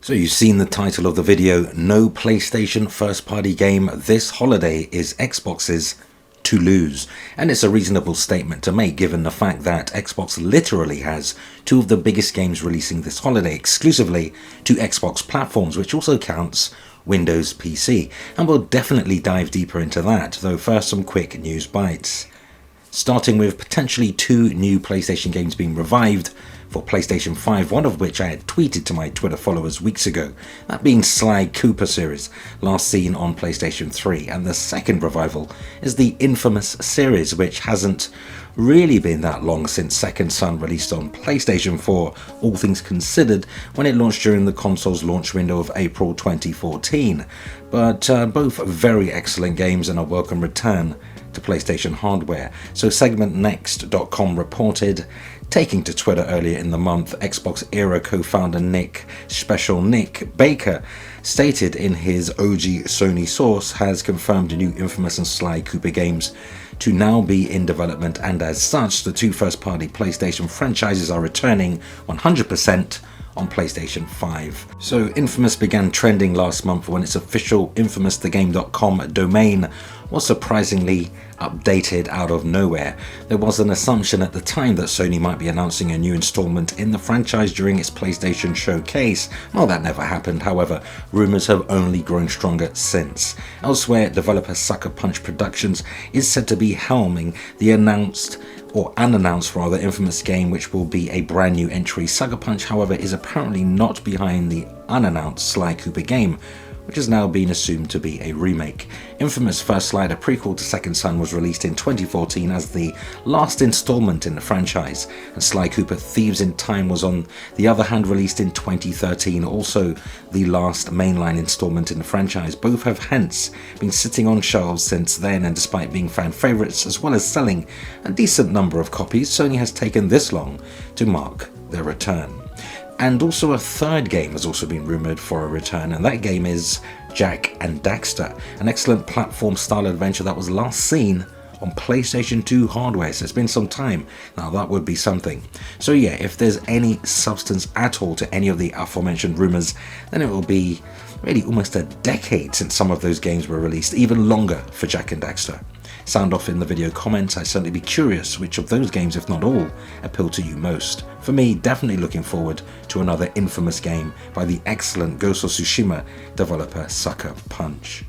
So you've seen the title of the video. No PlayStation first-party game this holiday is Xbox's to lose. And it's a reasonable statement to make given the fact that Xbox literally has two of the biggest games releasing this holiday exclusively to Xbox platforms, which also counts Windows PC. And we'll definitely dive deeper into that, though first some quick news bites. Starting with potentially two new PlayStation games being revived for PlayStation 5, one of which I had tweeted to my Twitter followers weeks ago, that being Sly Cooper series, last seen on PlayStation 3, and the second revival is the Infamous series, which hasn't really been that long since Second Son released on PlayStation 4, all things considered, when it launched during the console's launch window of April 2014. But both very excellent games and a welcome return to PlayStation hardware. So segmentnext.com reported, taking to Twitter earlier in the month, Xbox era co-founder Nick Baker stated in his OG Sony source has confirmed new Infamous and Sly Cooper games to now be in development, and as such the two first-party PlayStation franchises are returning 100% on PlayStation 5. So Infamous began trending last month when its official infamousthegame.com domain was surprisingly updated out of nowhere. There was an assumption at the time that Sony might be announcing a new installment in the franchise during its PlayStation showcase. Well, that never happened, however, rumours have only grown stronger since. Elsewhere, developer Sucker Punch Productions is said to be helming the unannounced Infamous game, which will be a brand new entry. Sucker Punch, however, is apparently not behind the unannounced Sly Cooper game, which has now been assumed to be a remake. Infamous First Light, a prequel to Second Son, was released in 2014 as the last installment in the franchise, and Sly Cooper Thieves in Time was on the other hand released in 2013, also the last mainline installment in the franchise. Both have hence been sitting on shelves since then, and despite being fan favourites as well as selling a decent number of copies, Sony has taken this long to mark their return. And also a third game has also been rumoured for a return, and that game is Jak and Daxter, an excellent platform-style adventure that was last seen on PlayStation 2 hardware, so it's been some time. Now that would be something. So yeah, if there's any substance at all to any of the aforementioned rumours, then it will be really almost a decade since some of those games were released, even longer for Jak and Daxter. Sound off in the video comments. I'd certainly be curious which of those games, if not all, appeal to you most. For me, definitely looking forward to another Infamous game by the excellent Ghost of Tsushima developer Sucker Punch.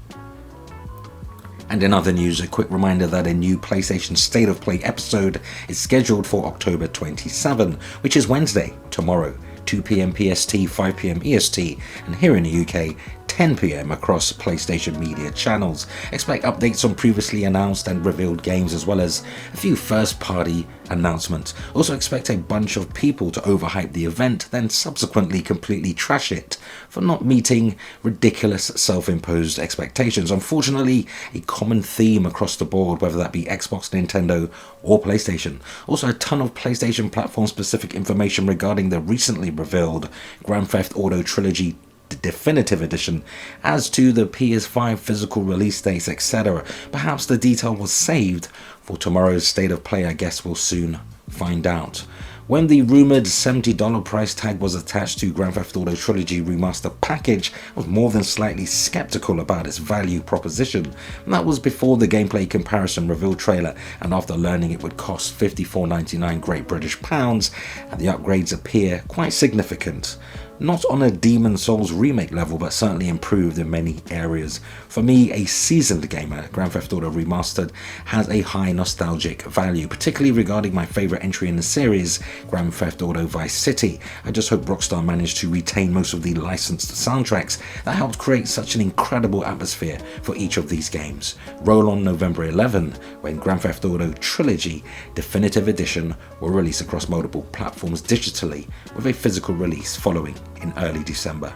And in other news, a quick reminder that a new PlayStation State of Play episode is scheduled for October 27, which is Wednesday, tomorrow, 2 PM PST, 5 PM EST, and here in the UK, 10 PM across PlayStation media channels. Expect updates on previously announced and revealed games, as well as a few first-party announcements. Also expect a bunch of people to overhype the event, then subsequently completely trash it for not meeting ridiculous self-imposed expectations. Unfortunately, a common theme across the board, whether that be Xbox, Nintendo, or PlayStation. Also a ton of PlayStation platform-specific information regarding the recently revealed Grand Theft Auto Trilogy Definitive Edition, as to the PS5 physical release dates, etc. Perhaps the detail was saved for tomorrow's State of Play. I guess we'll soon find out. When the rumoured $70 price tag was attached to Grand Theft Auto Trilogy Remaster package, I was more than slightly skeptical about its value proposition. And that was before the gameplay comparison reveal trailer, and after learning it would cost £54.99 Great British pounds, and the upgrades appear quite significant. Not on a Demon Souls remake level, but certainly improved in many areas. For me, a seasoned gamer, Grand Theft Auto Remastered has a high nostalgic value, particularly regarding my favourite entry in the series, Grand Theft Auto Vice City. I just hope Rockstar managed to retain most of the licensed soundtracks that helped create such an incredible atmosphere for each of these games. Roll on November 11, when Grand Theft Auto Trilogy Definitive Edition will release across multiple platforms digitally, with a physical release following in early December.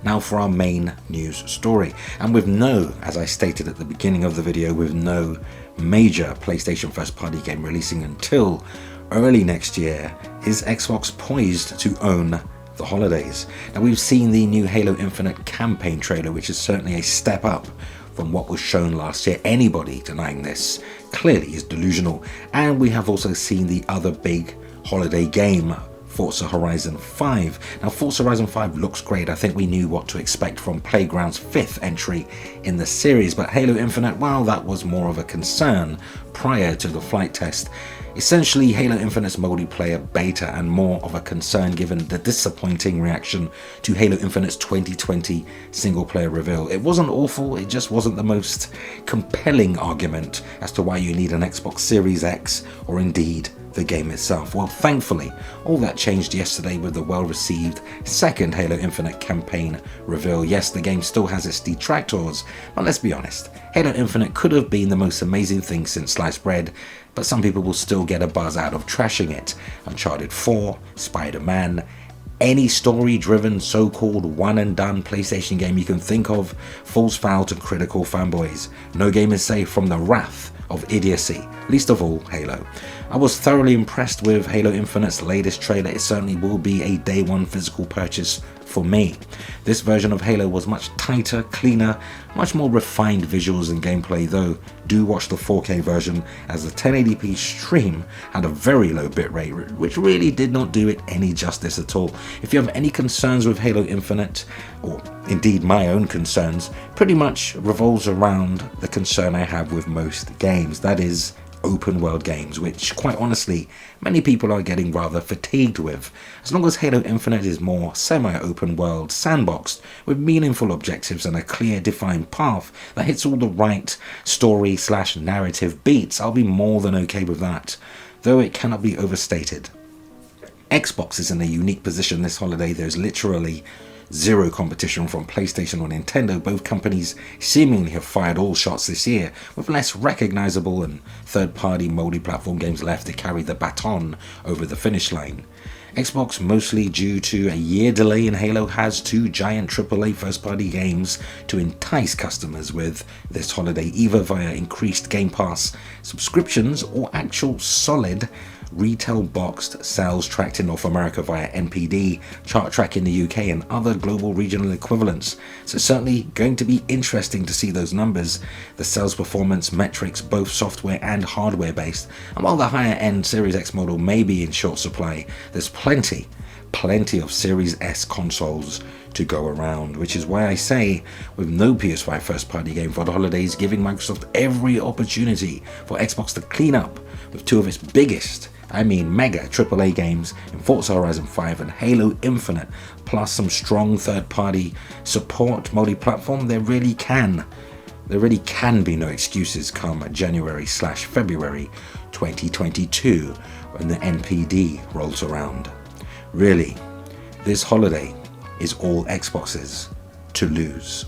Now for our main news story, and with no, as I stated at the beginning of the video, with no major PlayStation first party game releasing until early next year, is Xbox poised to own the holidays. Now we've seen the new Halo Infinite campaign trailer, which is certainly a step up from what was shown last year. Anybody denying this clearly is delusional, and we have also seen the other big holiday game Forza Horizon 5. Now, Forza Horizon 5 looks great. I think we knew what to expect from Playground's 5th entry in the series, but Halo Infinite, well, that was more of a concern prior to the flight test. Essentially, Halo Infinite's multiplayer beta, and more of a concern given the disappointing reaction to Halo Infinite's 2020 single-player reveal. It wasn't awful, it just wasn't the most compelling argument as to why you need an Xbox Series X or indeed the game itself. Well, thankfully, all that changed yesterday with the well-received second Halo Infinite campaign reveal. Yes, the game still has its detractors, but let's be honest, Halo Infinite could have been the most amazing thing since sliced bread, but some people will still get a buzz out of trashing it. Uncharted 4, Spider-Man, any story-driven so-called one-and-done PlayStation game you can think of falls foul to critical fanboys. No game is safe from the wrath of idiocy, least of all Halo. I was thoroughly impressed with Halo Infinite's latest trailer. It certainly will be a day one physical purchase for me. This version of Halo was much tighter, cleaner, much more refined visuals and gameplay, though do watch the 4K version, as the 1080p stream had a very low bitrate, which really did not do it any justice at all. If you have any concerns with Halo Infinite, or indeed my own concerns, pretty much revolves around the concern I have with most games, that is open world games, which quite honestly many people are getting rather fatigued with. As long as Halo Infinite is more semi-open world, sandboxed, with meaningful objectives and a clear defined path that hits all the right story/narrative beats, I'll be more than okay with that, though it cannot be overstated. Xbox is in a unique position this holiday. There's literally zero competition from PlayStation or Nintendo. Both companies seemingly have fired all shots this year, with less recognizable and third-party multi-platform games left to carry the baton over the finish line. Xbox, mostly due to a year delay in Halo, has two giant AAA first-party games to entice customers with this holiday, either via increased Game Pass subscriptions or actual solid retail boxed sales tracked in North America via NPD, Chart Track in the UK, and other global regional equivalents. So certainly going to be interesting to see those numbers, the sales performance metrics, both software and hardware based. And while the higher end Series X model may be in short supply, there's plenty of Series S consoles to go around, which is why I say, with no PS5 first party game for the holidays, giving Microsoft every opportunity for Xbox to clean up with two of its biggest, mega AAA games in Forza Horizon 5 and Halo Infinite, plus some strong third-party support multi-platform, there really can be no excuses come January/February 2022 when the NPD rolls around. Really, this holiday is all Xboxes to lose.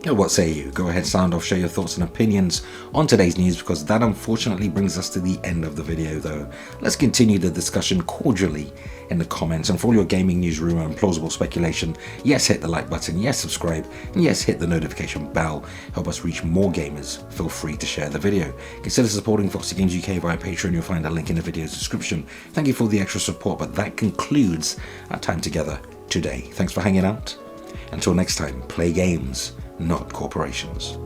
What say you? Go ahead, sound off, share your thoughts and opinions on today's news, because that unfortunately brings us to the end of the video though. Let's continue the discussion cordially in the comments, and for all your gaming news, rumor and plausible speculation, yes, hit the like button, yes, subscribe, and yes, hit the notification bell. Help us reach more gamers. Feel free to share the video. Consider supporting Foxy Games UK via Patreon. You'll find a link in the video's description. Thank you for the extra support, but that concludes our time together today. Thanks for hanging out. Until next time, play games, not corporations.